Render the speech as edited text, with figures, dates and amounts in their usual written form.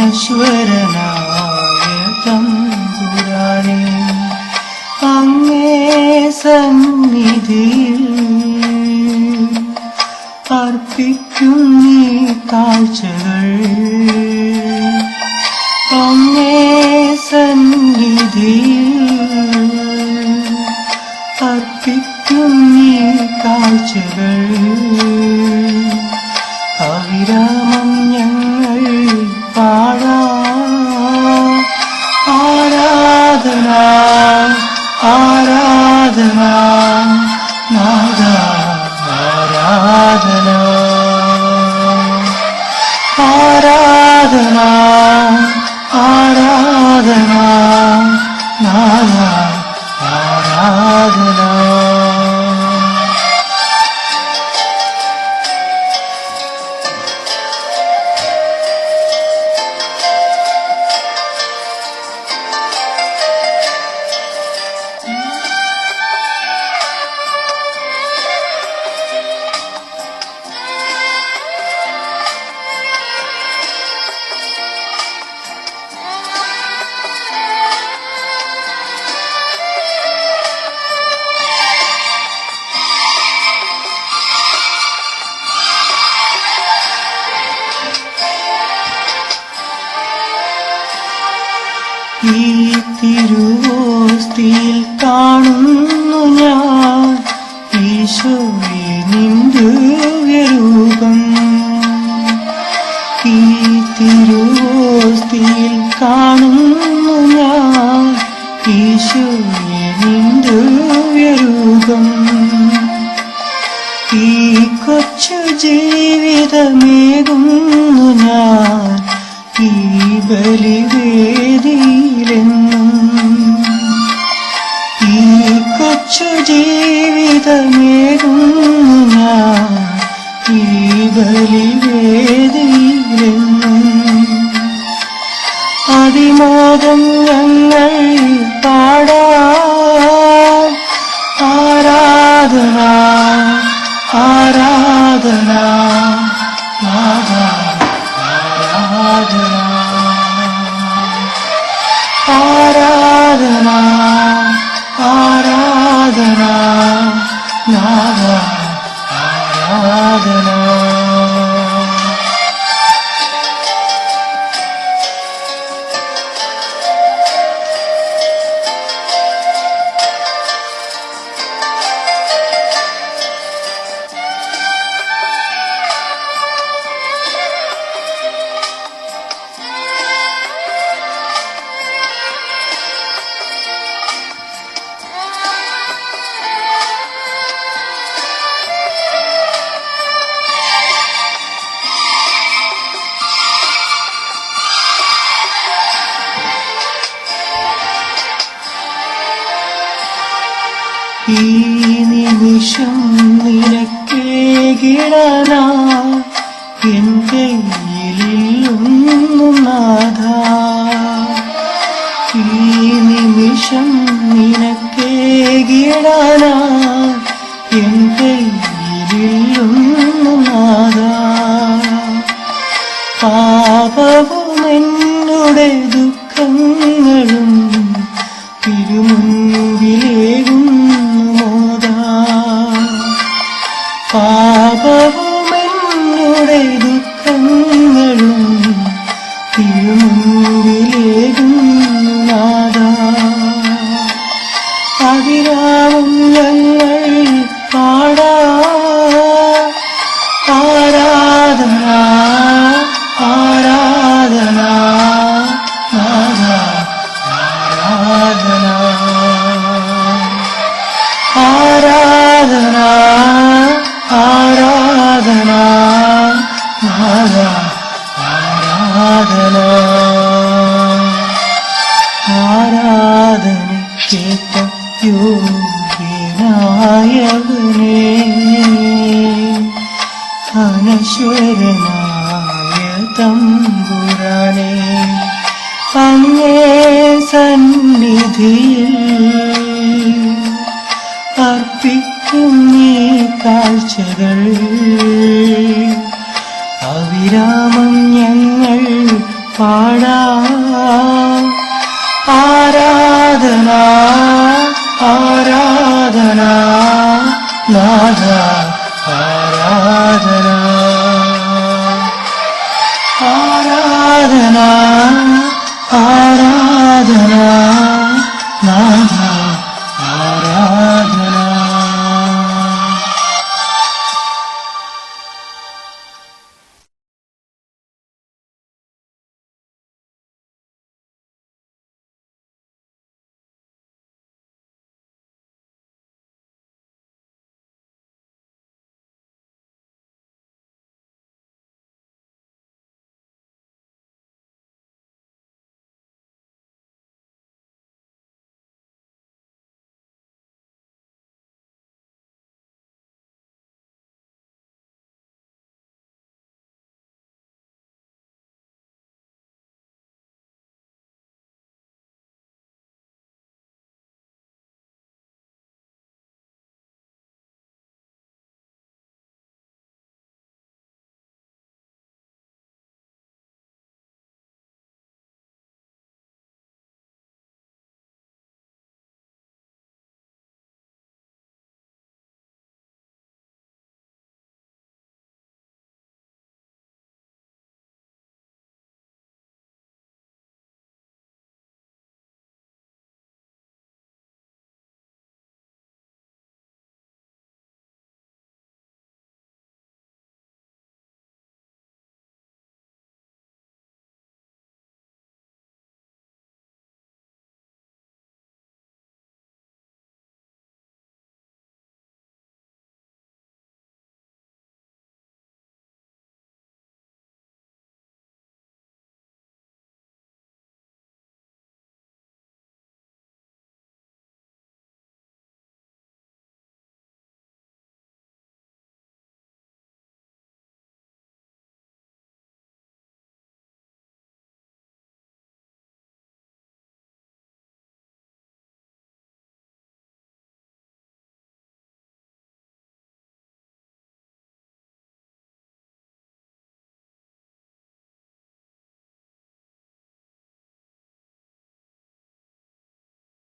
അനശ്വരനായ തമ്പുരാനേ, അങ്ങേ സന്നിധിയിൽ അർപ്പിക്കും നീ കാഴ്ചകൾ. അങ്ങേ സന്നിധിയിൽ അർപ്പിക്കും നീ കാഴ്ചകൾ. അവിരാമം ഞങ്ങൾ പാടാം ആരാധന ആരാധന നാദ ആരാധന ആരാധന ആരാധന നാദ ആരാധന. ഈ തിരുവോസ്തിയിൽ കാണുന്നു ഞാൻ ഈശോയെ നിൻ ദിവ്യരൂപം. ഈ തിരുവോസ്തിയിൽ കാണുന്നു ഞാൻ ഈശോയെ നിൻ ദിവ്യരൂപം. ഈ കൊച്ചു ജീവിതമേകുന്നു ഞാൻ ഈ ബലിവേദിയിലെന്നും. ഈ കൊച്ചു ജീവിതമേകുന്നു ഞാൻ ഈ ബലിവേദിയിലെന്നും. അതിമോദം ഞങ്ങൾ പാടാം ആരാധന ആരാധന ആരാധന ആരാധന ആരാധന നാദ ആരാധന. ഈ നിമിഷം നിനക്കേകിടാനാ എൻ കയ്യിലൊന്നും നാഥ. ഈ നിമിഷം നിനക്കേകിടാനാ എൻ കയ്യിലൊന്നും നാഥ. പാപവും എന്നുടെ ദുഃഖങ്ങളും തിരുമുൻപിലേകുന്നു മോദാ. പാപവും എന്നുടെ ദുഃഖങ്ങളും തിരുമുൻപിലേകുന്നു നാദാ. അതിരാവും ഞങ്ങൾ പാടാം ആരാധന ആരാധന നാദ ആരാധന ആരാധന ആരാധന നാദ ആരാധന. ആരാധനയ്ക്കേറ്റ യോഗ്യനായവനേ, അനശ്വരനായ തമ്പുരാനേ, അങ്ങേ സന്നിധിയിൽ അർപ്പിക്കും നീ കാഴ്ചകൾ. അവിരാമം ഞങ്ങൾ പാടാം ആരാധന ആരാധന നാഥ ആരാധന